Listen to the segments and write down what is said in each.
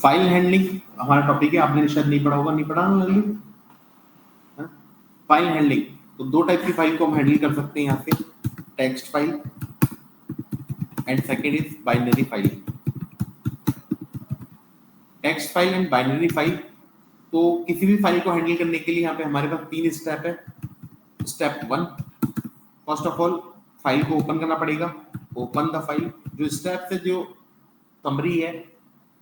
File handling हमारा topic है, आपने शायद नहीं पढ़ा होगा, नहीं पढ़ा ना लल्लू? फाइल हैंडलिंग, तो दो टाइप की फाइल को हम हैंडल कर सकते हैं यहाँ पे, text file and second is binary file. Text file and binary file, तो किसी भी फाइल को हैंडल करने के लिए यहाँ पे हमारे पास 3 स्टेप है। Step 1, first of all file को ओपन करना पड़ेगा, ओपन द फाइल। जो स्टेप से जो समरी है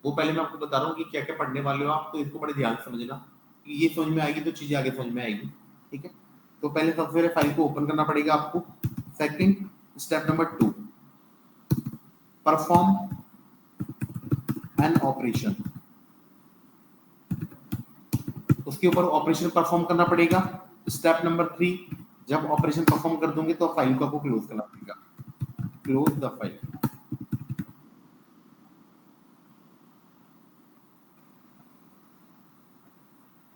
वो पहले मैं आपको बता रहा हूँ कि क्या क्या पढ़ने वाले हो आप, तो इसको बड़े ध्यान से समझना, कि ये समझ में आएगी तो चीजें आगे समझ में आएगी, ठीक है। तो पहले सबसे पहले फाइल को ओपन करना पड़ेगा आपको। Second step number 2, perform an operation, उसके ऊपर ऑपरेशन परफॉर्म करना पड़ेगा। स्टेप नंबर 3, जब ऑपरेशन परफॉर्म कर दोगे तो फाइल को आपको क्लोज करना पड़ेगा, क्लोज द फाइल।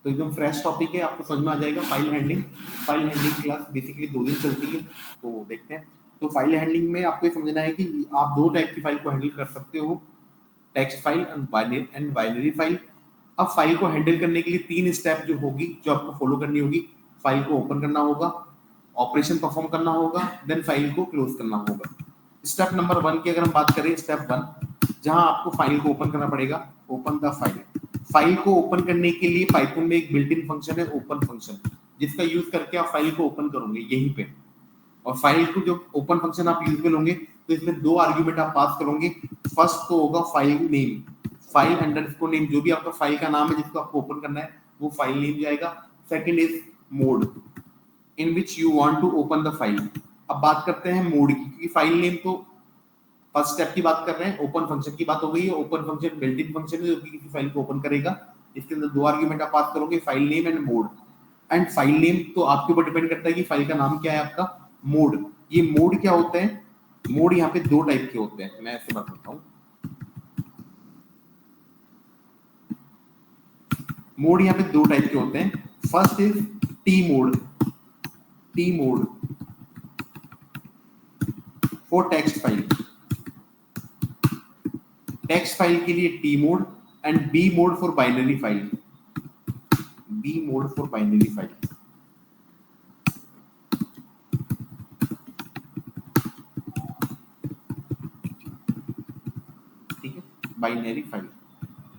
तो एकदम फ्रेश टॉपिक है, आपको समझ में आ जाएगा। File handling, file handling class basically 2 दिन चलती है, तो देखते हैं। तो फाइल हैंडलिंग में आपको ये समझना है कि आप 2 टाइप की फाइल को हैंडल कर सकते हो, text file and binary file. अब फाइल को हैंडल करने के लिए 3 स्टेप जो होगी, जो आपको फॉलो करनी होगी। फाइल को ओपन करना होगा, ऑपरेशन परफॉर्म करना होगा, देन फाइल को क्लोज करना होगा। स्टेप नंबर 1 की अगर हम बात करें, स्टेप 1 जहां आपको फाइल को ओपन करना पड़ेगा, ओपन द फाइल। फाइल को ओपन करने के लिए पाइथन में एक बिल्ट इन फंक्शन है ओपन फंक्शन, जिसका यूज करके आप फाइल को ओपन करोगे यहीं पे। और फाइल को जो ओपन फंक्शन आप यूज करोगे तो इसमें 2 आर्गुमेंट आप पास करोगे। फर्स्ट तो होगा file name, file underscore name, जो भी आपका फाइल का नाम है जिसको आपको ओपन करना है वो फाइल नेम जाएगा। Second is mode in which you want to open the file. अब बात करते हैं मोड की, क्योंकि फाइल नेम तो फर्स्ट स्टेप की बात कर रहे हैं, ओपन फंक्शन की बात हो गई है। Open function built in function है जो कि किसी फाइल को ओपन करेगा। इसके अंदर 2 आर्गुमेंट आप पास करोगे, file name and mode. And file name तो आपके ऊपर डिपेंड करता है कि फाइल का नाम क्या है आपका। मोड, ये मोड क्या होता है? मोड यहाँ पे 2 टाइप के होते हैं, मैं ऐसे बताता हूँ। मोड यहाँ पे 2 टाइप के होते हैं। First is T mode, T mode for text file, text file के लिए T mode, and B mode for binary file, B mode for binary file. ठीक है, बाइनरी फाइल।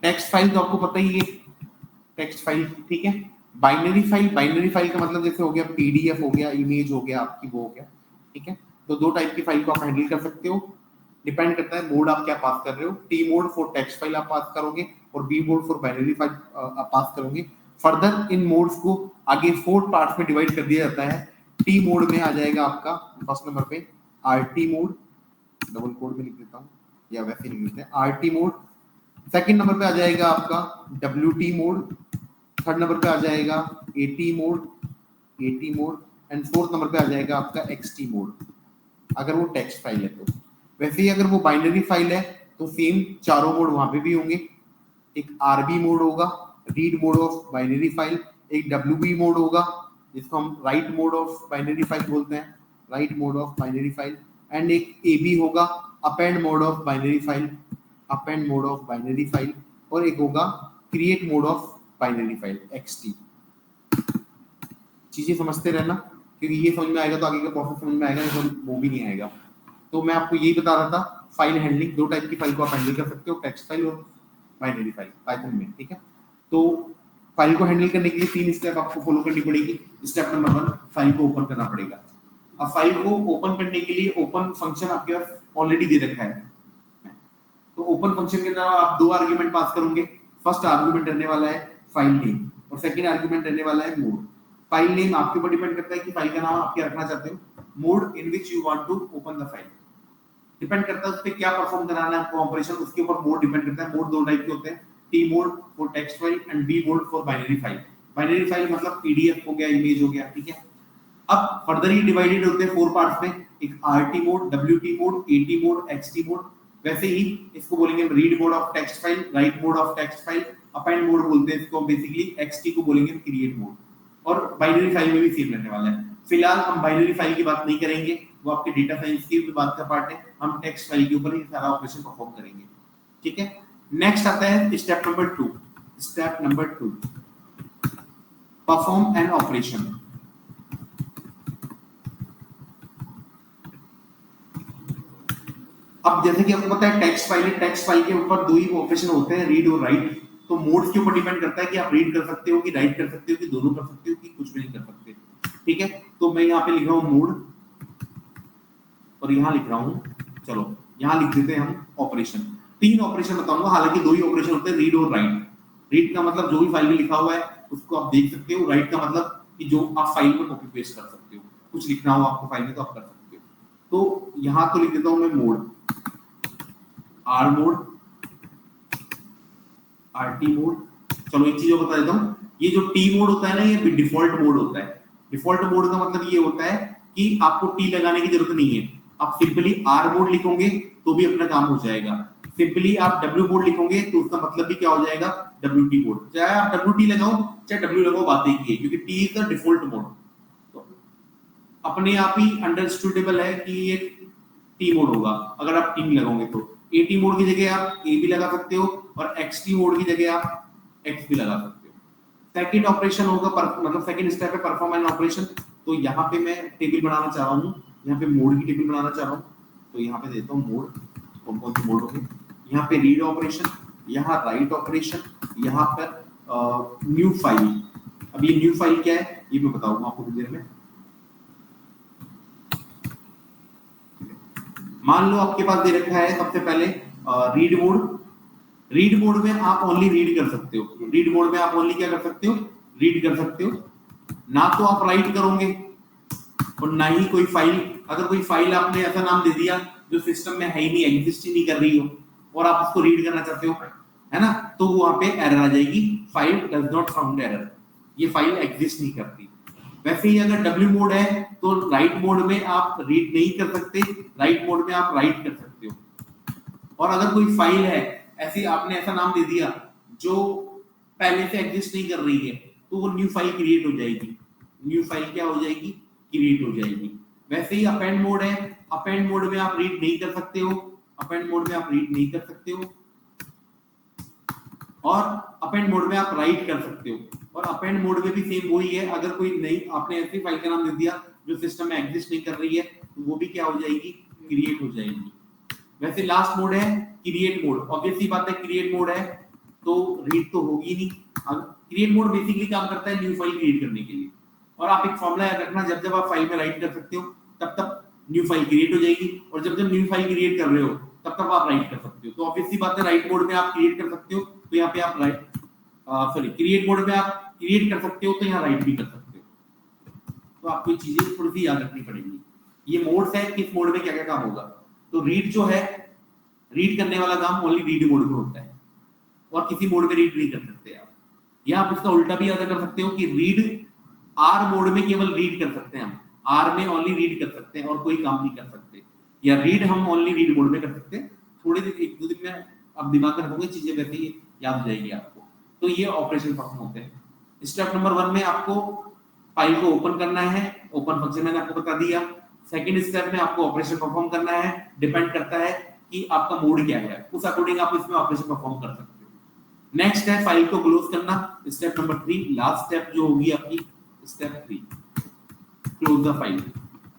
टेक्स्ट फाइल तो आपको पता ही है, टेक्स्ट फाइल, ठीक है। बाइनरी फाइल, बाइनरी फाइल का मतलब जैसे हो गया पीडीएफ हो गया, इमेज हो गया आपकी, वो हो गया, ठीक है। तो 2 टाइप की फाइल को आप हैंडल कर सकते हो, डिपेंड करता है मोड आप क्या पास कर रहे हो। T mode for text file आप पास करोगे और B mode for binary file आप पास करोगे। फर्दर इन मोड्स को आगे 4 पार्ट्स में डिवाइड कर दिया जाता है। टी मोड में आ जाएगा आपका फर्स्ट नंबर पे आरटी मोड, डबल कोड में लिख देता हूँ या वैसे लिख देते हैं, आरटी मोड। सेकंड नंबर पे आ जाएगा आपका डब्ल्यूटी मोड, थर्ड नंबर पे आ जाएगा eighty mode, AT mode, and fourth number पे आ जाएगा आपका एक्सटी मोड, अगर वो टेक्स्ट फाइल है तो। वैसे ही अगर वो बाइनरी फाइल है तो सेम चारों मोड वहां पे भी होंगे। एक आरबी मोड होगा, read mode of binary file, एक डब्ल्यूबी मोड होगा जिसको हम write mode of binary file बोलते हैं, write mode of binary file, and एक एबी होगा, append mode of binary file, append mode of binary file, और एक होगा create mode of binary file, XT. चीजें समझते रहना, क्योंकि ये समझ में आएगा तो आगे का प्रोसेस समझ में आएगा, नहीं तो वो भी नहीं आएगा। तो मैं आपको यही बता रहा था, फाइल हैंडलिंग 2 टाइप की फाइल को आप हैंडल कर सकते हो, टेक्स्ट फाइल और बाइनरी फाइल पाइथन में, ठीक है। तो फाइल को हैंडल करने के लिए 3 स्टेप आपको फॉलो करनी पड़ेगी। स्टेप नंबर 1, फाइल को ओपन करना पड़ेगा। अब फाइल को ओपन करने के लिए ओपन फंक्शन आपके पास ऑलरेडी दे रखा है, तो ओपन फंक्शन के अंदर आप 2 आर्गुमेंट पास करोगे। फर्स्ट आर्गुमेंट रहने वाला है फाइल नेम और सेकंड आर्गुमेंट रहने वाला है मोड। फाइल नेम आपके ऊपर डिपेंड करता है कि फाइल का नाम आप क्या रखना चाहते हो। Mode in which you want to open the file, depend करता है उस पे क्या परफॉर्म कराना है आपको ऑपरेशन, उसके ऊपर मोड डिपेंड करता है। मोड 2 टाइप के होते हैं, T mode for text file and B mode for binary file. Binary file मतलब पीडीएफ हो गया, इमेज हो गया, ठीक है। अब फर्दर ही डिवाइडेड होते हैं 4 पार्ट्स में, एक RT mode, WT mode, AT mode, XT mode. वैसे ही इसको बोलेंगे हम read mode of text file, write mode of text file, append mode बोलते हैं इसको बेसिकली, एक्सटी को बोलेंगे क्रिएट मोड। और बाइनरी फाइल में भी सेम रहने वाला है। फिलहाल हम बाइनरी फाइल की बात नहीं करेंगे, वो आपके डेटा साइंस की बात का पार्ट है। हम टेक्स्ट फाइल के ऊपर ही सारा ऑपरेशन परफॉर्म करेंगे, ठीक है। नेक्स्ट आता है step number 2। Step number 2, perform an operation. अब जैसे कि आपको पता है टेक्स्ट फाइल है, टेक्स्ट फाइल के ऊपर दो ही ऑपरेशन होते हैं, रीड और राइट। तो मोड के ऊपर डिपेंड करता है कि आप रीड कर सकते हो कि राइट कर सकते हो कि दोनों कर सकते हो कि कुछ भी नहीं कर सकते। ठीक है, तो मैं यहाँ पे लिख रहा हूँ मोड और यहाँ लिख रहा हूँ, चलो यहाँ लिख देते हैं हम ऑपरेशन। 3 ऑपरेशन बताऊंगा, हालांकि 2 ही ऑपरेशन होते हैं, रीड और राइट। रीड का मतलब जो भी फाइल में लिखा हुआ है उसको आप देख सकते हो, राइट का मतलब कि जो आप फाइल में कॉपी पेस्ट कर सकते हो, कुछ लिखना हो आपको फाइल में तो आप कर सकते हो। तो यहाँ तो लिख देता हूँ मैं mode, are mode, RT mode. चलो एक चीज और बता देता हूँ, ये जो टी मोड होता है ना, ये डिफॉल्ट मोड होता है। डिफॉल्ट मोड का मतलब ये होता है कि आपको टी लगाने की जरूरत नहीं है, आप सिंपली आर मोड लिखोगे तो भी अपना काम हो जाएगा। सिंपली आप डब्ल्यू मोड लिखोगे तो उसका मतलब भी क्या हो जाएगा, डब्ल्यू टी मोड। चाहे आप डब्ल्यू टी लगाओ चाहे डब्ल्यू लगाओ, बात एक ही है, क्योंकि T is the default mode. तो अपने आप ही अंडरस्टूडेबल है कि ये टी मोड होगा अगर आप टी लगाओगे तो। एटी मोड की जगह आप ए भी लगा सकते हो और एक्सटी मोड की जगह आप एक्स भी लगा सकते हो। सेकंड ऑपरेशन होगा मतलब सेकंड स्टेप है परफॉर्म एन ऑपरेशन। तो यहाँ पे मैं टेबल बनाना चाह रहा हूँ, यहाँ पे मोड की टेबल बनाना चाह रहा हूँ। तो यहाँ पे देता हूँ मोड, कौन कौन से मोड होंगे, यहाँ पे रीड ऑपरेशन, यहाँ राइट ऑपरेशन, यहाँ पर न्यू फाइल। अब ये न्यू फाइल क्या है ये मैं बताऊंगा आपको कुछ देर में। मान लो आपके पास दे रखा है सबसे पहले रीड मोड। रीड मोड में आप ओनली रीड कर सकते हो, रीड मोड में आप ओनली क्या कर सकते हो, रीड कर सकते हो, ना तो आप राइट करोगे और ना ही कोई फाइल। अगर कोई फाइल आपने ऐसा नाम दे दिया जो सिस्टम में है ही नहीं, एग्जिस्ट ही नहीं कर रही हो, और आप उसको रीड करना चाहते हो, है ना, तो वहां पे एरर आ जाएगी, file does not found error, ये फाइल एग्जिस्ट नहीं करती। वैसे ही अगर डब्ल्यू मोड है तो राइट मोड में आप रीड नहीं कर सकते, राइट मोड में आप राइट कर सकते हो। और अगर कोई फाइल है ऐसी, आपने ऐसा नाम दे दिया जो पहले से एग्जिस्ट नहीं कर रही है, तो वो न्यू फाइल क्रिएट हो जाएगी, न्यू फाइल क्या हो जाएगी, क्रिएट हो जाएगी। वैसे ही अपेंड मोड है, अपेंड मोड में आप रीड नहीं कर सकते हो, अपेंड मोड में आप रीड नहीं कर सकते हो, और अपेंड मोड में आप राइट कर सकते हो। और अपेंड मोड में भी सेम वही है, अगर कोई नई आपने ऐसी फाइल का नाम दे दिया जो सिस्टम में एग्जिस्ट नहीं कर रही है, तो वो भी क्या हो जाएगी, क्रिएट हो जाएगी। वैसे लास्ट मोड है क्रिएट मोड, ऑब्वियसली बात है क्रिएट मोड है तो रीड तो होगी नहीं। क्रिएट मोड बेसिकली काम करता है न्यू फाइल क्रिएट करने के लिए। और आप एक फॉर्मूला याद रखना, जब जब आप फाइल में राइट कर सकते हो तब तब न्यू फाइल क्रिएट हो जाएगी, और जब जब न्यू फाइल क्रिएट कर रहे हो तब तब आप राइट कर सकते हो। तो ऑब्वियसली बात है राइट मोड में आप क्रिएट कर सकते हो तो यहाँ पे आप राइट, सॉरी क्रिएट मोड में आप क्रिएट कर सकते हो तो यहाँ राइट भी कर सकते हो। तो आपको चीजें थोड़ी सी याद रखनी पड़ेगी, ये मोड्स है किस मोड में क्या क्या काम होगा। तो रीड जो है, रीड करने वाला काम ओनली रीड मोड में होता है, और किसी मोड में रीड नहीं कर सकते आप। या आप इसका उल्टा भी याद कर सकते हो कि रीड आर मोड में केवल रीड कर सकते हैं, हम आर में ओनली रीड कर सकते हैं और कोई काम नहीं कर सकते, या रीड हम ओनली रीड मोड में कर सकते हैं। थोड़े दिन, एक दो दिन में आप दिमाग में रखोगे चीजें वैसे ही याद हो जाएगी आपको। तो ये ऑपरेशन फंक्शन होते हैं। स्टेप नंबर 1 में आपको फाइल को ओपन करना है, ओपन फंक्शन मैंने आपको बता दिया। सेकंड स्टेप में आपको ऑपरेशन परफॉर्म करना है, डिपेंड करता है कि आपका मोड क्या है, उस अकॉर्डिंग आप इसमें ऑपरेशन परफॉर्म कर सकते हो। नेक्स्ट है फाइल को क्लोज करना, स्टेप नंबर 3, लास्ट स्टेप जो होगी आपकी step 3, close the file,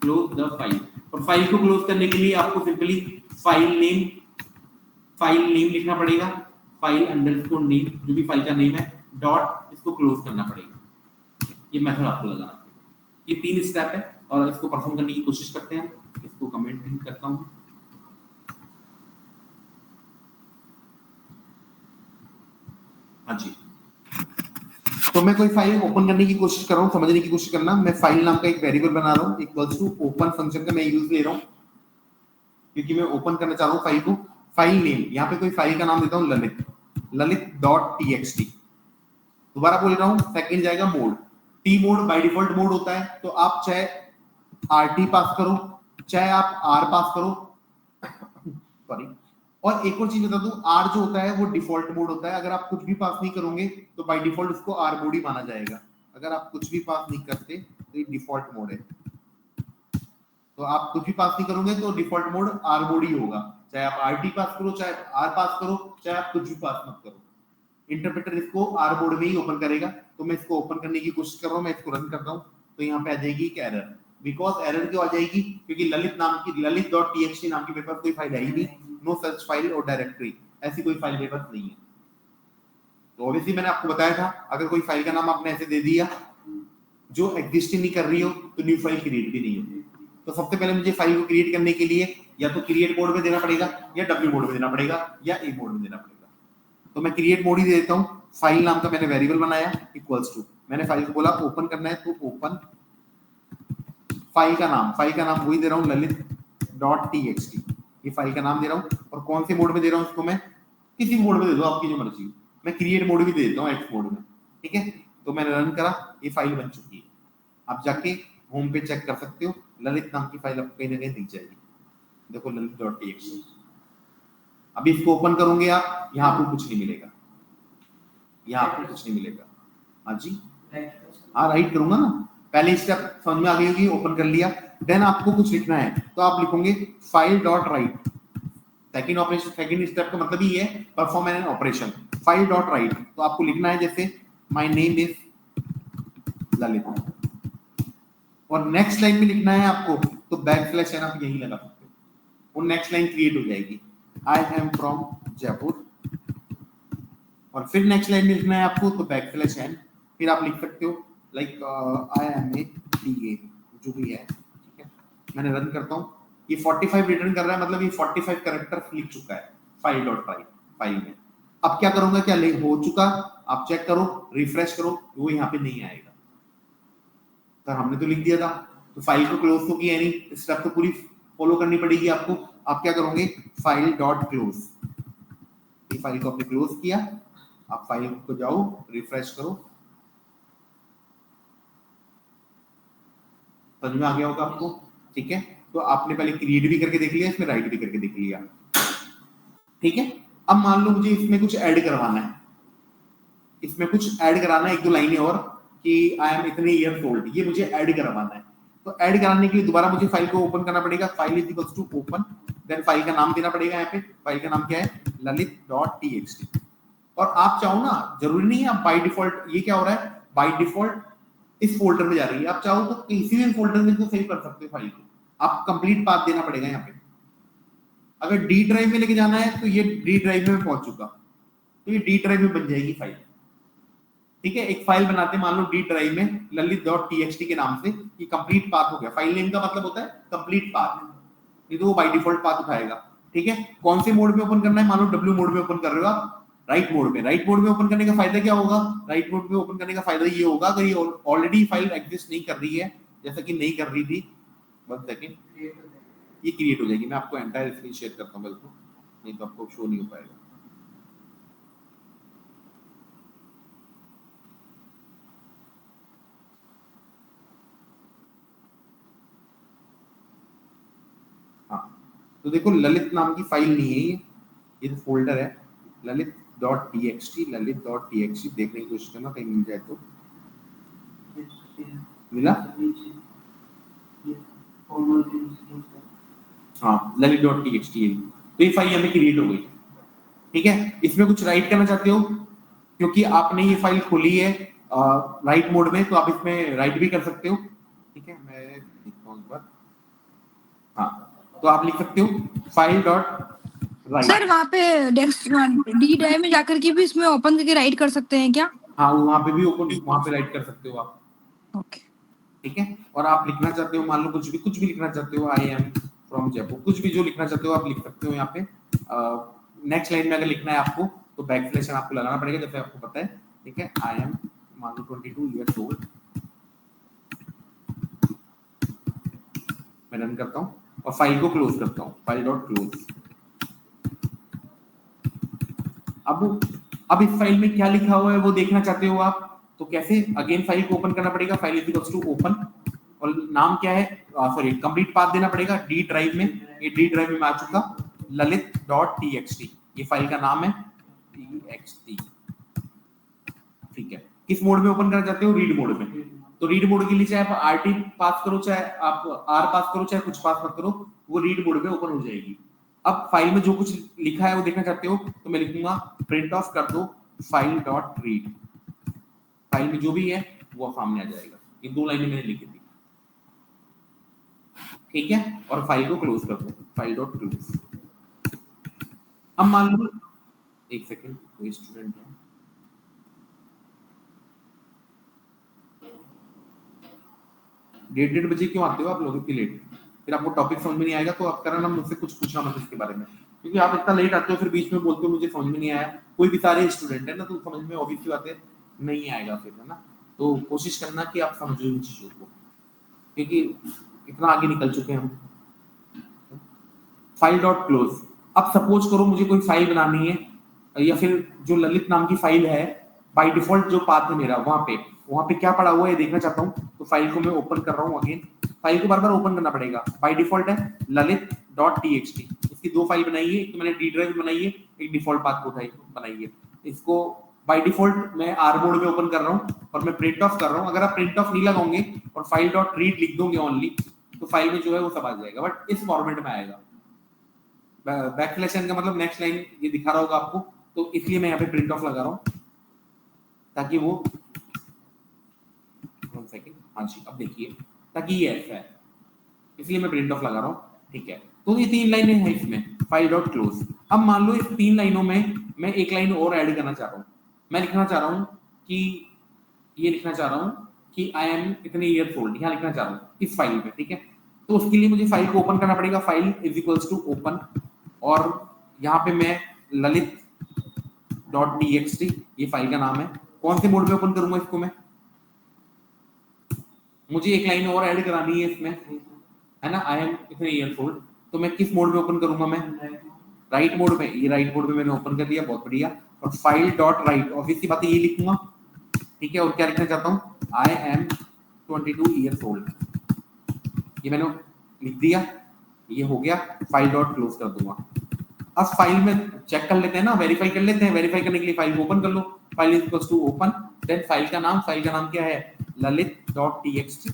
close the file. और फाइल को क्लोज करने के लिए आपको सिंपली फाइल नेम लिखना पड़ेगा, फाइल अंडरस्कोर नेम, जो भी फाइल का नेम है, डॉट, इसको क्लोज करना पड़ेगा। ये मेथड आपको लगाना है। ये 3 स्टेप है और इसको परफॉर्म करने की कोशिश करते हैं। इसको कमेंट करता हूं। हाँ जी, तो मैं कोई फाइल ओपन करने की कोशिश कर रहा हूँ, समझने की कोशिश करना। मैं फाइल नाम का एक वेरिएबल बना रहा हूँ, इक्वल्स टू ओपन फंक्शन का मैं यूज ले रहा हूँ क्योंकि मैं ओपन करना चाह रहा हूँ फाइल को। फाइल नेम, यहाँ पे कोई फाइल का नाम देता हूँ ललित, ललित.txt। दोबारा बोल रहा हूँ, सेकंड जाएगा mode, T mode by default mode होता है, तो आप चाहे आरटी पास करो चाहे आप आर पास करो, सॉरी। और एक और चीज बता दूं, आर जो होता है वो डिफॉल्ट मोड होता है, अगर आप कुछ भी पास नहीं करोगे तो बाय डिफॉल्ट उसको आर मोड ही माना जाएगा। अगर आप कुछ भी पास नहीं करते तो ये डिफॉल्ट मोड है। तो आप कुछ भी पास नहीं करोगे तो डिफॉल्ट मोड आर मोड ही होगा, चाहे आप आरटी पास करो, चाहे आर पास करो, चाहे आप कुछ भी पास मत करो, इंटरप्रेटर इसको आर मोड में ही ओपन करेगा। तो मैं इसको ओपन करने की कोशिश कर रहा हूँ, मैं इसको रन करता हूँ, तो यहाँ पे आ जाएगी एक एरर। बिकॉज एरर क्यों आ जाएगी? क्योंकि ललित नाम की ललित.txt नाम की मेरे पास कोई फाइल है ही नहीं, नो सच फाइल और डायरेक्टरी, ऐसी कोई फाइल मेरे पास नहीं है। तो ऑब्वियसली मैंने आपको बताया था, अगर कोई फाइल का नाम आपने ऐसे दे दिया जो एग्जिस्ट ही नहीं कर रही हो तो न्यू फाइल क्रिएट भी नहीं होगी। तो सबसे पहले मुझे फाइल को क्रिएट करने के लिए या तो क्रिएट मोड में देना पड़ेगा, या डब्ल्यू मोड में देना पड़ेगा, या ए मोड में देना पड़ेगा। तो मैं क्रिएट मोड ही दे देता हूँ। फाइल नाम का मैंने वेरिएबल बनाया इक्वल्स टू, मैंने फाइल को बोला ओपन करना है तो ओपन, फाइल का नाम वही दे रहा हूँ ललित.txt, ये फाइल का नाम दे रहा हूँ। और कौन से मोड में दे रहा हूँ इसको? मैं किसी मोड में दे दो, आपकी जो मर्जी। मैं क्रिएट मोड भी दे देता हूँ, एक्स मोड में, ठीक है। तो मैंने रन करा, ये फाइल बन चुकी है। आप जाके होम पे चेक कर सकते हो, ललित नाम की फाइल आपको कहीं ना कहीं दिख जाएगी, देखो ललित.txt। अभी इसको ओपन करोगे आप, यहाँ आपको कुछ नहीं मिलेगा, यहाँ आपको कुछ नहीं मिलेगा। हाँ जी, हाँ राइट करूंगा ना, पहले स्टेप समझ में आ गई होगी, ओपन कर लिया। देन आपको कुछ लिखना है तो आप लिखोगे file dot right. Second operation, second step का मतलब ही है perform an operation, file dot right. तो आपको लिखना है जैसे माय नेम इज ललित, और नेक्स्ट लाइन में लिखना है आपको तो बैकस्लैश एन आप यही लगा सकते हो, वो नेक्स्ट लाइन क्रिएट हो जाएगी, आई एम फ्रॉम जयपुर। और फिर नेक्स्ट लाइन में लिखना है आपको तो बैकस्लैश एन, फिर आप लिख सकते हो like I am a D A, जो भी है, ठीक है। मैंने रन करता हूँ, ये 45 रिटर्न कर रहा है, मतलब ये 45 कैरेक्टर्स लिख चुका है फाइल डॉट फाइल में। अब क्या करूंगा, क्या हो चुका, आप चेक करो, रिफ्रेश करो, वो यहाँ पे नहीं आएगा। सर हमने तो लिख दिया था, तो फाइल को क्लोज तो किया नहीं, स्टेप तो पूरी फॉलो करनी पड़ेगी आपको। आप क्या करोगे, फाइल डॉट क्लोज, ये फाइल को आपने क्लोज किया, आप फाइल को जाओ, रिफ्रेश करो, समझ में आ गया होगा आपको, ठीक है। तो आपने पहले क्रिएट भी करके देख लिया, इसमें राइट भी करके देख लिया, ठीक है। अब मान लो मुझे इसमें कुछ ऐड करवाना है, इसमें कुछ ऐड कराना है, एक दो लाइनें और, कि आई एम इतने ईयर्स ओल्ड, ये मुझे ऐड करवाना है। तो ऐड कराने के लिए दोबारा मुझे फाइल को ओपन करना पड़ेगा, file is equals to open, then file का नाम देना पड़ेगा, यहाँ पे फाइल का नाम क्या है, ललित.txt। और आप चाहो ना, जरूरी नहीं है आप बाय डिफॉल्ट, ये क्या हो रहा है, बाय डिफॉल्ट इस फोल्डर में जा रही है, आप चाहो तो किसी भी फोल्डर में इसको सेव कर सकते हो फाइल को, आप कंप्लीट पाथ देना पड़ेगा यहाँ पे। अगर डी ड्राइव में लेके जाना है तो ये डी ड्राइव में पहुंच चुका, तो ये डी ड्राइव में बन जाएगी फाइल, ठीक है। एक फाइल बनाते हैं मान लो डी ड्राइव में ललित.txt के नाम से, ये कंप्लीट पाथ हो गया। फाइल नेम का मतलब होता है कंप्लीट पाथ, ये तो वो बाय डिफॉल्ट पाथ उठाएगा, ठीक है। कौन से मोड में ओपन करना है, मान लो डब्ल्यू मोड में ओपन कर रहे हो आप, राइट मोड में। राइट मोड में ओपन करने का फायदा क्या होगा, राइट मोड में ओपन करने का फायदा ये होगा, अगर ये ऑलरेडी फाइल एग्जिस्ट नहीं कर रही है, जैसा कि नहीं कर रही थी, वन सेकंड, ये क्रिएट हो जाएगी। मैं आपको एंटायर स्क्रीन शेयर करता हूं, बिल्कुल नहीं तो आपको शो नहीं हो पाएगा। तो देखो ललित नाम की फाइल नहीं है ये तो फोल्डर है ललित.txt, ललित.txt देखने की कोशिश करना कहीं मिल जाए तो। मिला? हाँ ललित.txt, तो ये फाइल हमें क्रिएट हो गई, ठीक है। इसमें कुछ राइट करना चाहते हो, क्योंकि आपने ये फाइल खोली है राइट मोड में, तो आप इसमें राइट भी कर सकते हो, ठीक है। मैं लिखता हूं एक बार, हाँ तो आप लिख सकते हो फाइल डॉट राइट। सर वहाँ पे डी ड्राइव में जाकर के भी इसमें ओपन करके राइट कर सकते हैं क्या? हाँ वहाँ पे भी ओपन, वहाँ पे राइट कर सकते हो आप, ओके, ठीक है। और आप लिखना चाहते हो, मान लो कुछ भी लिखना चाहते हो, आई एम फ्रॉम जयपुर, कुछ भी जो लिखना चाहते हो आप लिख सकते हो यहाँ पे। नेक्स्ट लाइन में अगर लिखना है आपको तो बैकस्लैश आपको लगाना पड़ेगा, जैसे आपको पता है, ठीक है। आई एम मान लो 22 ईयर्स ओल्ड, मैं रन करता हूँ और फाइल को क्लोज करता हूँ, फाइल डॉट क्लोज। अब इस फाइल में क्या लिखा हुआ है वो देखना चाहते हो आप, तो कैसे, अगेन फाइल को ओपन करना पड़ेगा, फाइल इक्वल्स टू ओपन, और नाम क्या है, सॉरी कंप्लीट पाथ देना पड़ेगा डी ड्राइव में, ये डी ड्राइव में आ चुका ललित.txt, ये फाइल का नाम है txt, ठीक है। किस मोड में ओपन करना चाहते हो, रीड मोड में, तो रीड मोड के लिए चाहे आप आरटी पास करो, चाहे आप आर पास करो, चाहे कुछ पास मत करो, वो रीड मोड में ओपन हो जाएगी। अब फाइल में जो कुछ लिखा है वो देखना चाहते हो तो मैं लिखूंगा प्रिंट ऑफ कर दो फाइल डॉट रीड, फाइल में जो भी है वो सामने आ जाएगा। ये 2 लाइनें मैंने लिखी थी, ठीक है, और फाइल को क्लोज कर दो, फाइल डॉट क्लोज। अब मान लो, एक सेकंड, कोई स्टूडेंट है, डेढ़ बजे क्यों आते हो आप लोग इतनी लेट? फिर आपको टॉपिक समझ में नहीं आएगा तो आप करना मुझसे कुछ पूछना मत इसके बारे में, क्योंकि आप इतना लेट आते हो फिर बीच में बोलते हो मुझे समझ में नहीं आया। कोई भी सारे स्टूडेंट है ना, तो समझ में ऑब्वियस सी बात है नहीं आएगा फिर, है ना। तो कोशिश करना कि आप समझो इन चीजों को, क्योंकि इतना आगे निकल चुके हैं हम। File dot close. अब सपोज करो मुझे कोई फाइल बनानी है, या फिर जो ललित नाम की फाइल है बाय डिफॉल्ट जो पाथ है मेरा वहां पे क्या पड़ा हुआ है देखना चाहता हूँ, तो फाइल को मैं ओपन कर रहा हूँ। अगेन फाइल को बार बार ओपन करना पड़ेगा। बाय डिफॉल्ट है ललित डॉट टीएक्सटी, इसकी 2 फाइल बनाई है, एक मैंने डी ड्राइव बनाई है, एक डिफॉल्ट पाथ को बनाई है। इसको बाय डिफॉल्ट मैं आर मोड में ओपन कर रहा हूँ और मैं प्रिंट ऑफ कर रहा हूँ। अगर आप प्रिंट ऑफ नहीं लगाओगे और फाइल डॉट रीड लिख दोगे ओनली, तो फाइल में जो है वो सब आ जाएगा, बट इस फॉर्मेट में आएगा। बैकस्लैश एन का मतलब नेक्स्ट लाइन ये दिखा रहा होगा आपको, तो इसलिए मैं यहाँ पे प्रिंट ऑफ लगा रहा हूँ ताकि वो, 1 सेकंड, हाँ जी अब देखिए, ताकि ये ऐसा है, इसलिए मैं प्रिंट ऑफ लगा रहा हूँ, ठीक है। तो ये 3 लाइनें हैं इसमें, फाइल डॉट क्लोज। अब मान लो इस 3 लाइनों में मैं एक लाइन और ऐड करना चाह रहा हूँ। मैं लिखना चाह रहा हूँ कि ये लिखना चाह रहा हूँ कि आई एम इतने ईयर्स ओल्ड, यहाँ लिखना चाह रहा हूँ इस फाइल में, ठीक है। तो उसके लिए मुझे फाइल को ओपन करना पड़ेगा, file is equals to open, और यहाँ पे मैं ललित डॉट टीएक्सटी, ये फाइल का नाम है। कौन से मोड में ओपन करूंगा इसको मैं? मुझे एक लाइन और ऐड करानी है इसमें, है ना, आई एम इतने ईयर्स ओल्ड, तो मैं किस मोड में ओपन करूंगा? मैं राइट मोड में। ये राइट मोड में मैंने ओपन कर दिया, बहुत बढ़िया। और फाइल डॉट राइट, ऑब्वियसली बात है ये लिखूंगा, ठीक है। और क्या लिखना चाहता हूँ? आई एम 22 ईयर्स ओल्ड, ये मैंने लिख दिया, ये हो गया। फाइल डॉट क्लोज कर दूंगा। अब फाइल में चेक कर लेते हैं ना, वेरीफाई कर लेते हैं। वेरीफाई करने के लिए फाइल को ओपन कर लो, file is equals to open, then file का नाम क्या है? Lalit dot TXT,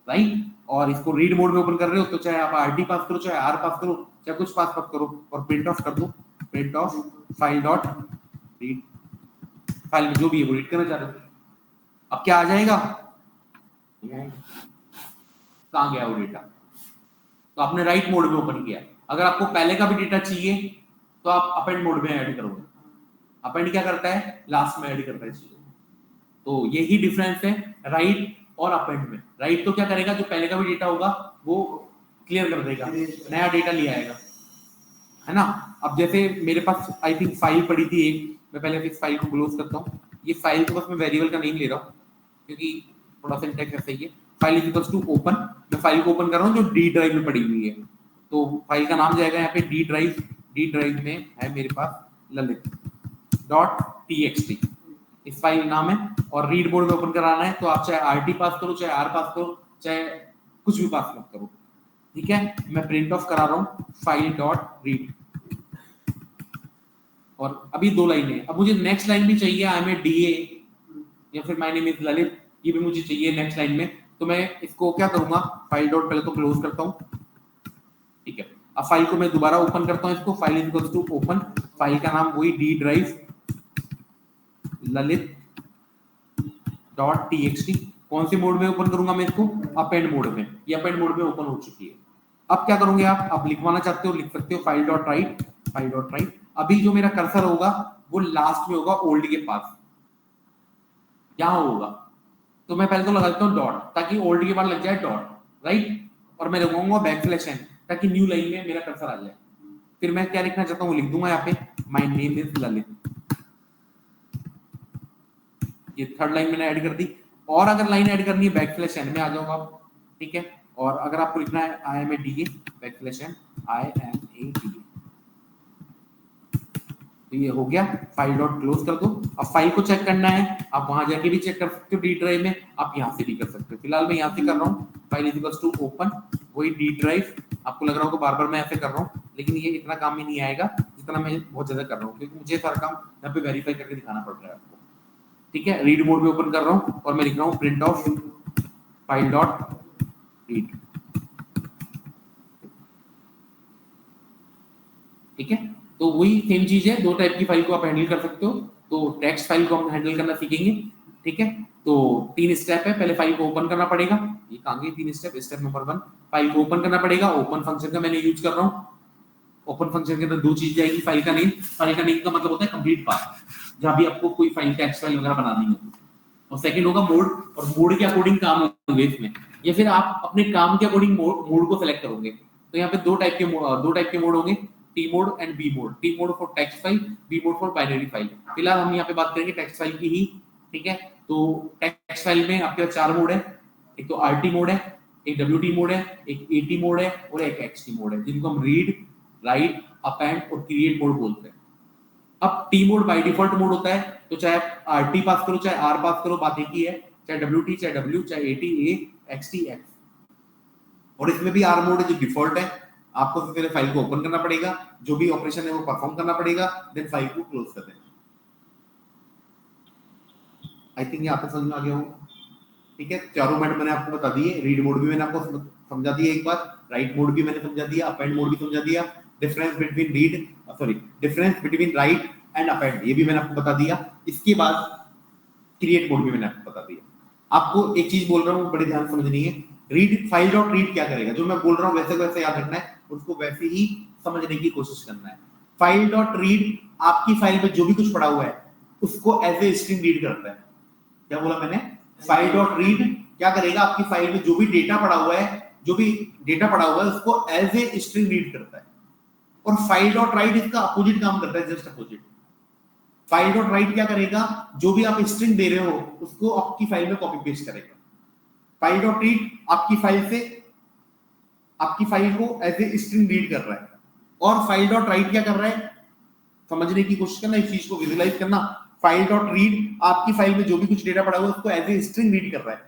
right. और इसको रीड मोड में ओपन कर रहे हो तो चाहे आप आरटी पास करो, चाहे आर पास करो, चाहे कुछ पास मत करो, और प्रिंट ऑफ कर दो, print of file dot read, file में जो भी है वो रीड करना चाह रहे हो। अब क्या आ जाएगा? कहाँ गया वो डेटा? तो आपने राइट मोड में ओपन किया। अगर आपको पहले का भी डेटा चाहिए तो आप अपेंड मोड में ऐड करोगे। अपेंड क्या करता है? लास्ट में ऐड करता है चीजें। तो यही डिफरेंस है राइट और अपेंड में। राइट तो क्या करेगा, जो पहले का भी डेटा होगा वो क्लियर कर देगा, नया डेटा ले आएगा, है ना। अब जैसे मेरे पास आई थिंक फाइल पड़ी थी एक, मैं पहले इस फाइल को क्लोज करता हूँ। ये फाइल तो बस मैं वेरिएबल का नेम ले रहा हूँ क्योंकि थोड़ा सिंटैक्स ऐसा ही है। File is equals to open, मैं फाइल को ओपन कर रहा हूँ जो डी ड्राइव में पड़ी हुई है। तो फाइल का नाम जाएगा यहाँ पे डी ड्राइव में है मेरे पास ललित डॉट टीएक्सटी, इस फाइल नाम है। और रीड मोड में ओपन कराना है तो आप चाहे आरटी पास करो, चाहे आर पास करो, चाहे कुछ भी पास मत करो, ठीक है। मैं प्रिंट ऑफ करा रहा हूँ फाइल डॉट रीड, और अभी 2 लाइनें। अब मुझे नेक्स्ट लाइन भी चाहिए, आई एम ए डीए या फिर माय नेम इज ललित, ये भी मुझे चाहिए नेक्स्ट लाइन में। तो मैं इसको क्या करूंगा? फाइल डॉट पहले तो क्लोज करता हूँ, ठीक है। अब फाइल को मैं दोबारा ओपन करता हूँ, इसको file is equals to open, file का नाम वही D drive Lalit dot TXT. कौन से मोड में ओपन करूंगा मैं इसको? अपेंड मोड में। ये अपेंड मोड में ओपन हो चुकी है। अब क्या करोगे आप लिखवाना चाहते हो लिख सकते हो, file dot right, file dot right. अभी जो मेरा कर्सर होगा वो लास्ट में होगा ओल्ड के पास, यहां होगा। तो मैं पहले तो लगा देता हूँ डॉट, ताकि ओल्ड के बाद लग जाए डॉट, राइट। और मैं लगाऊंगा बैकस्लैश एन ताकि न्यू लाइन में मेरा कर्सर आ जाए। फिर मैं क्या लिखना चाहता हूँ लिख दूंगा यहाँ पे, माय नेम इज ललित, ये 3rd लाइन मैंने ऐड कर दी। और अगर लाइन ऐड करनी है बैकस्लैश एन में आ जाऊंगा आप, ठीक है। और अगर आपको लिखना है I am a DA backslash N, I am a DA, तो ये हो गया। फाइल डॉट क्लोज कर दो। अब फाइल को चेक करना है, आप वहां जाके भी चेक कर सकते हो डी ड्राइव में, आप यहाँ से भी कर सकते हो। फिलहाल मैं यहाँ से कर रहा हूँ, file is equals to open, वही डी ड्राइव। आपको लग रहा होगा बार बार मैं ऐसे कर रहा हूँ, लेकिन ये इतना काम ही नहीं आएगा जितना मैं बहुत ज्यादा कर रहा हूँ, क्योंकि मुझे सारा काम यहाँ पे वेरीफाई करके दिखाना पड़ रहा है आपको। ठीक है, रीड मोड में ओपन कर रहा हूँ और मैं लिख रहा हूँ print of file dot read. ठीक है, तो वही सेम चीज है, दो टाइप की फाइल को आप हैंडल कर सकते हो। तो टेक्स्ट फाइल को हम हैंडल करना सीखेंगे। ठीक है, तो 3 स्टेप है, पहले फाइल को ओपन करना पड़ेगा। ये कहाँ गए 3 स्टेप? स्टेप नंबर 1, फाइल को ओपन करना पड़ेगा। ओपन फंक्शन का मैंने यूज कर रहा हूँ। ओपन फंक्शन के अंदर दो चीज जाएगी, फाइल का नेम का मतलब होता है कंप्लीट पाथ, जहां भी आपको कोई फाइल टेक्स्ट फाइल वगैरह बनानी हो। और सेकंड होगा मोड, और मोड के अकॉर्डिंग काम होंगे इसमें, या फिर आप अपने काम के अकॉर्डिंग मोड को सेलेक्ट करोगे। तो यहाँ पे दो टाइप के मोड होंगे, T mode and B mode. T mode for text file, B mode for binary file. फिलहाल हम यहाँ पे बात करेंगे टेक्स्ट फाइल की ही। ठीक है, तो टेक्स्ट फाइल में आपके पास 4 मोड है। एक तो आरटी मोड है, एक डब्ल्यूटी मोड है, एक एटी मोड है और एक एक्सटी मोड है, जिनको हम रीड, राइट, अपेंड और क्रिएट मोड बोलते हैं। अब T mode by default mode होता है, तो चाहे आप आरटी पास करो चाहे आर पास करो, बात एक ही है। चाहे डब्ल्यूटी, चाहे डब्ल्यू, चाहे एटी, ए, एक्सटी, एक्स। और इसमें भी आर मोड है जो डिफॉल्ट है। आपको सबसे पहले फाइल को ओपन करना पड़ेगा, जो भी ऑपरेशन है वो परफॉर्म करना पड़ेगा, देन फाइल को क्लोज कर देना। आई थिंक ये आपको समझ में आ गया होगा। ठीक है, चारों मोड मैंने आपको बता दिए। रीड मोड भी मैंने आपको समझा दिया एक बार, राइट मोड भी मैंने समझा दिया, अपेंड मोड भी समझा दिया, difference between difference between right and append ये भी मैंने आपको बता दिया। इसके बाद क्रिएट मोड भी मैंने आपको बता दिया। आपको एक चीज बोल रहा हूँ, बड़े ध्यान समझनी है। रीड फाइल डॉट रीड क्या करेगा, जो मैं बोल रहा हूँ वैसे वैसे याद रखना है, उसको वैसे ही समझने की कोशिश करना है। फाइल डॉट रीड आपकी फाइल में जो भी कुछ पड़ा हुआ है उसको एज ए स्ट्रिंग रीड करता है। क्या बोला मैंने? फाइल डॉट रीड क्या करेगा, आपकी फाइल में जो भी डेटा पड़ा हुआ है, उसको एज ए स्ट्रिंग रीड करता है। और फाइल डॉट राइट इसका अपोजिट काम करता है, just opposite. File dot right क्या करेगा, जो भी आप स्ट्रिंग दे रहे हो उसको आपकी फाइल में कॉपी पेस्ट करेगा। फाइल डॉट रीड आपकी फाइल को एज ए स्ट्रिंग रीड कर रहा है। और फाइल डॉट राइट क्या कर रहा है, समझने की कोशिश करना, इस चीज को विजुलाइज करना। फाइल डॉट रीड आपकी फाइल में जो भी कुछ डेटा पड़ा हुआ है उसको एज ए स्ट्रिंग रीड कर रहा है।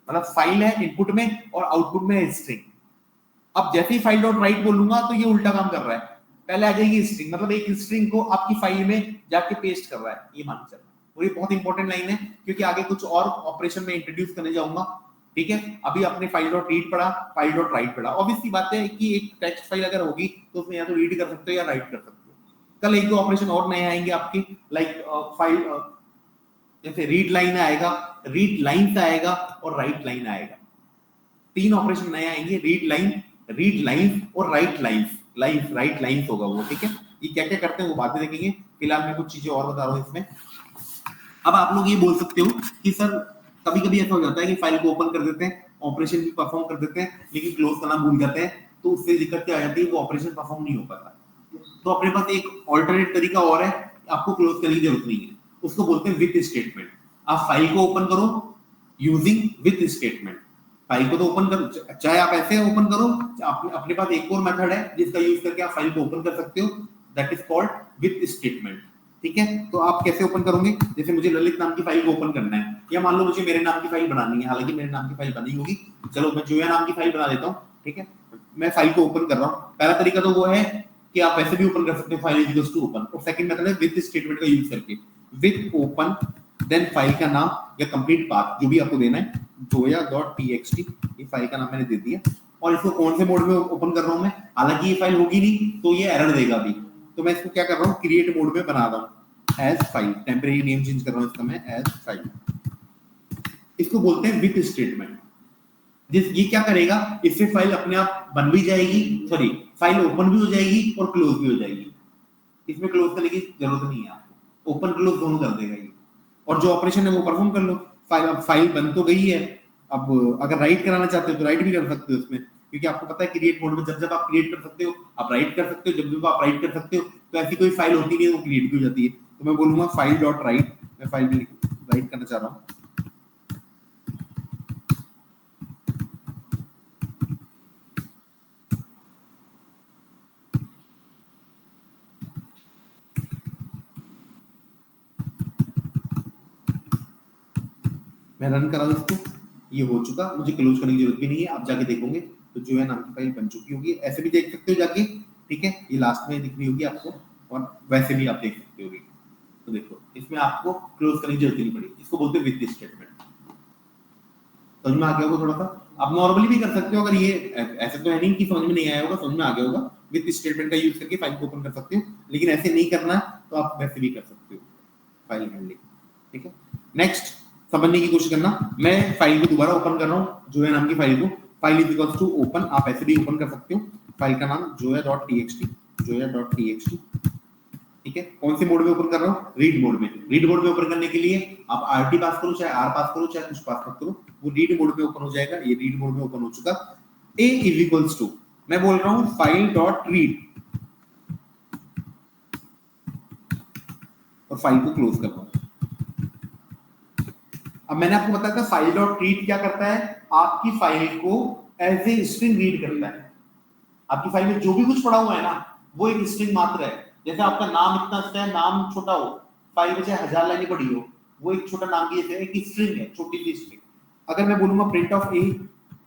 मतलब फाइल है इनपुट में और आउटपुट में है स्ट्रिंग। अब जैसे ही फाइल डॉट राइट बोलूंगा तो ये उल्टा काम कर रहा है, पहले आ जाएगी स्ट्रिंग, मतलब एक स्ट्रिंग को आपकी फाइल में जाके पेस्ट कर रहा है, ये मान चलना। और ये बहुत इंपॉर्टेंट लाइन है, क्योंकि आगे कुछ और ऑपरेशन में इंट्रोड्यूस करने जाऊंगा। ठीक है, अभी आपने फाइल डॉट रीड पढ़ा, फाइल डॉट राइट पढ़ा। ऑब्वियसली बात है कि एक टेक्स्ट फाइल अगर होगी तो उसमें या तो रीड कर सकते हो या राइट कर सकते हो। कल एक दो ऑपरेशन और नए आएंगे आपके, लाइक फाइल जैसे रीड लाइन आएगा, रीड लाइन आएगा और राइट लाइन आएगा। 3 ऑपरेशन नए आएंगे, रीड लाइन और राइट लाइन्स होगा वो। ठीक है, ये क्या क्या करते हैं वो बाद में देखेंगे। फिलहाल मैं कुछ चीजें और बता रहा हूँ इसमें। अब आप लोग ये बोल सकते हो कि सर कभी कभी ऐसा हो जाता है कि फाइल को ओपन कर देते हैं, ऑपरेशन भी परफॉर्म कर देते हैं, लेकिन क्लोज करना भूल जाते हैं, तो उससे दिक्कत क्या आ जाती है, वो ऑपरेशन परफॉर्म नहीं हो पाता। तो अपने पास एक ऑल्टरनेट तरीका और है, आपको क्लोज करने की जरूरत नहीं है, उसको बोलते हैं विथ स्टेटमेंट। आप फाइल को ओपन करो यूजिंग विथ स्टेटमेंट। फाइल को तो ओपन करो, चाहे आप ऐसे ओपन करो, अपने पास एक और मेथड है जिसका यूज करके आप फाइल को ओपन कर सकते हो, that is called with statement. ठीक है, तो आप कैसे ओपन करोगे, जैसे मुझे ललित नाम की फाइल को ओपन करना है, या मान लो मुझे मेरे नाम की फाइल बनानी है, हालांकि मेरे नाम की फाइल बनी होगी, चलो मैं जोया नाम की फाइल बना देता हूँ। ठीक है, मैं फाइल को ओपन कर रहा हूँ। पहला तरीका तो वो है कि आप वैसे भी ओपन कर सकते हो, फाइल इक्वल्स टू ओपन। और सेकंड मेथड है विथ स्टेटमेंट का यूज करके, विथ ओपन देन फाइल का नाम या कंप्लीट पाथ जो भी आपको देना है, joya.txt, ये फाइल का नाम मैंने दे दिया। और इसको कौन से मोड में ओपन कर रहा हूं मैं, हालांकि ये फाइल होगी नहीं तो ये एरर देगा भी, तो मैं इसको क्या कर रहा हूं, क्रिएट मोड में बना रहा हूं as file, temporary name change कर रहा हूं इसका मैं एज फाइल। इसको बोलते हैं विथ स्टेटमेंट। ये क्या करेगा, इससे फाइल अपने आप बन भी जाएगी, सॉरी फाइल ओपन भी हो जाएगी और क्लोज भी हो जाएगी। इसमें क्लोज करने की जरूरत नहीं है आपको, ओपन क्लोज दोनों कर देगा ये। और जो ऑपरेशन है वो परफॉर्म कर लो। फाइल बन तो गई है, अब अगर राइट कराना चाहते हो तो राइट भी कर सकते हो उसमें, क्योंकि आपको पता है क्रिएट मोड में जब जब आप क्रिएट कर सकते हो आप राइट कर सकते हो, जब जब आप राइट कर सकते हो तो ऐसी कोई फाइल होती नहीं है वो क्रिएट भी हो जाती है। तो मैं बोलूंगा फाइल डॉट राइट, मैं फाइल में राइट करना चाह रहा हूँ। मैं रन करा इसको, ये हो चुका, मुझे क्लोज करने की जरूरत भी नहीं है। आप जाके देखोगे तो जो है नाम की फाइल बन चुकी होगी, ऐसे भी देख सकते हो जाके। ठीक है, ये लास्ट में दिख रही होगी आपको, और वैसे भी आप देख सकते होगे। तो देखो इसमें आपको क्लोज करने की जरूरत नहीं पड़ी, इसको बोलते हैं विद स्टेटमेंट। समझ में आ गया होगा थोड़ा सा। आप नॉर्मली भी कर सकते हो, अगर ये ऐसे तो है नहीं कि समझ में नहीं आया होगा, समझ में आ गया होगा। विद स्टेटमेंट का यूज करके फाइल को ओपन कर सकते हो, लेकिन ऐसे नहीं करना तो आप वैसे भी कर सकते हो फाइल हैंडलिंग। ठीक है, नेक्स्ट समझने की कोशिश करना। मैं फाइल को दोबारा ओपन कर रहा हूँ, जोया नाम की फाइल को। File is equals to open, आप ऐसे भी ओपन कर सकते हो। फाइल का नाम जोया.txt, जोया.txt। ठीक है, कौन से मोड में ओपन कर रहा हूँ? रीड मोड में। रीड मोड में ओपन करने के लिए आप आरटी पास करो, चाहे आर पास करो, चाहे कुछ पास मत करो, वो रीड मोड में ओपन हो जाएगा। ये रीड मोड में ओपन हो चुका। ए इज इक्वल्स टू, मैं बोल रहा हूँ फाइल डॉट रीड, और फाइल को क्लोज कर रहा हूँ। अब मैंने आपको बताया था फाइल डॉट रीड क्या करता है, आपकी फाइल को एज ए स्ट्रिंग रीड करता है। आपकी फाइल में जो भी कुछ पड़ा हुआ है ना, वो एक स्ट्रिंग मात्र है। जैसे आपका नाम इतना सा है, नाम छोटा हो, फाइल में चाहे 1000 लाइनें पड़ी हो, वो एक छोटा नाम की एक स्ट्रिंग है, छोटी सी स्ट्रिंग। अगर मैं बोलूंगा प्रिंट ऑफ ए,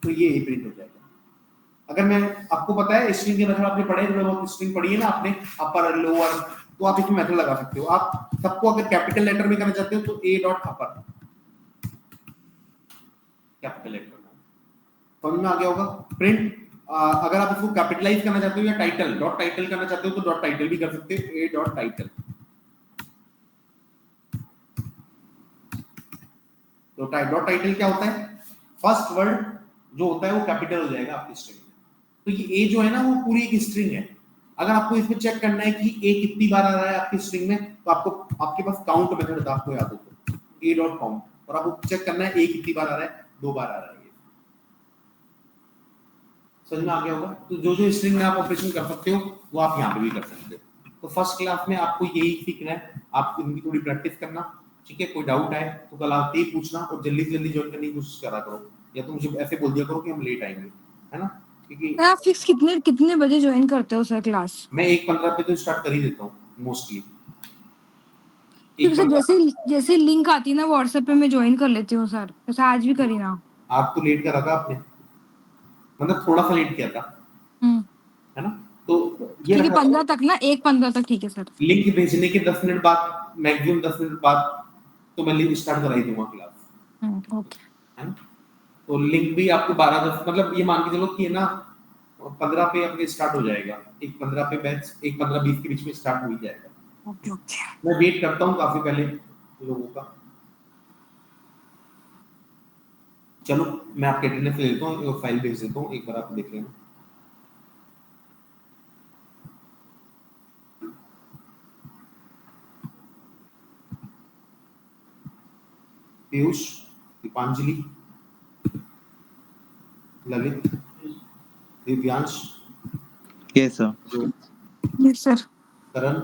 तो ये ए प्रिंट हो जाएगा। अगर मैं, आपको पता है स्ट्रिंग के मेथड आपने पढ़े, थोड़ा बहुत स्ट्रिंग पढ़ी है ना आपने, अपर लोअर, तो आप इसमें मेथड लगा सकते हो। आप सबको अगर कैपिटल लेटर में करना चाहते हो तो A dot upper, capital letter. समझ में आ गया होगा। प्रिंट, अगर आप इसको कैपिटलाइज करना चाहते हो या टाइटल, डॉट टाइटल करना चाहते हो तो डॉट टाइटल भी कर सकते हो, ए डॉट टाइटल। तो डॉट टाइटल क्या होता है? फर्स्ट वर्ड जो होता है वो कैपिटल हो जाएगा आपकी स्ट्रिंग में। तो ये ए जो है ना, वो पूरी एक स्ट्रिंग है। अगर आपको इसमें चेक करना है कि ए कितनी बार आ रहा है आपकी स्ट्रिंग में, तो आपको, आपके पास काउंट मेथड था, आपको याद हो तो, ए डॉट काउंट, और आपको चेक करना है ए कितनी बार आ रहा है, 2 बार आ रहा है। समझ में आ गया होगा। तो जो जो स्ट्रिंग में आप ऑपरेशन कर सकते हो वो आप यहाँ पे भी कर सकते हो। तो फर्स्ट क्लास में आपको यही सीखना है, आपको इनकी थोड़ी प्रैक्टिस करना। ठीक है, कोई डाउट आए तो कल आप ही पूछना, और जल्दी से जल्दी ज्वाइन करने की कोशिश करा करो, या तो मुझे ऐसे बोल दिया करो कि हम लेट आएंगे, है ना, क्योंकि आप फिक्स कितने कितने बजे ज्वाइन करते हो सर क्लास? मैं 1:15 पे तो स्टार्ट कर ही देता हूँ मोस्टली। फिर सर 1:15। जैसे जैसे लिंक आती है ना व्हाट्सएप पे, मैं ज्वाइन कर लेती हूँ सर, जैसे आज भी करी ना। आप तो लेट करा था आपने, मतलब थोड़ा सा लेट किया था, है ना। तो ये ठीक है, रखा, 15 तक ना, 1:15 तक, ठीक है सर। लिंक भेजने के 10 मिनट बाद, मैक्सिमम 10 मिनट बाद तो मैं लिंक स्टार्ट करा ही दूंगा क्लास, ओके। है ना। तो लिंक भी आपको 12-10, मतलब ये मान के चलो कि है ना 15 पे अपने स्टार्ट हो जाएगा, एक 15 पे बैच, एक 15-20 के बीच में स्टार्ट हो ही जाएगा। Okay okay. मैं वेट करता हूँ काफी पहले लोगों का। चलो मैं आपके अटेंडेंस ले लेता हूँ और फाइल भेज देता हूँ, एक बार आप देख लेना। Piyush, Deepanjali, Lalit, Divyansh, Yes, sir. जो यस सर। करण,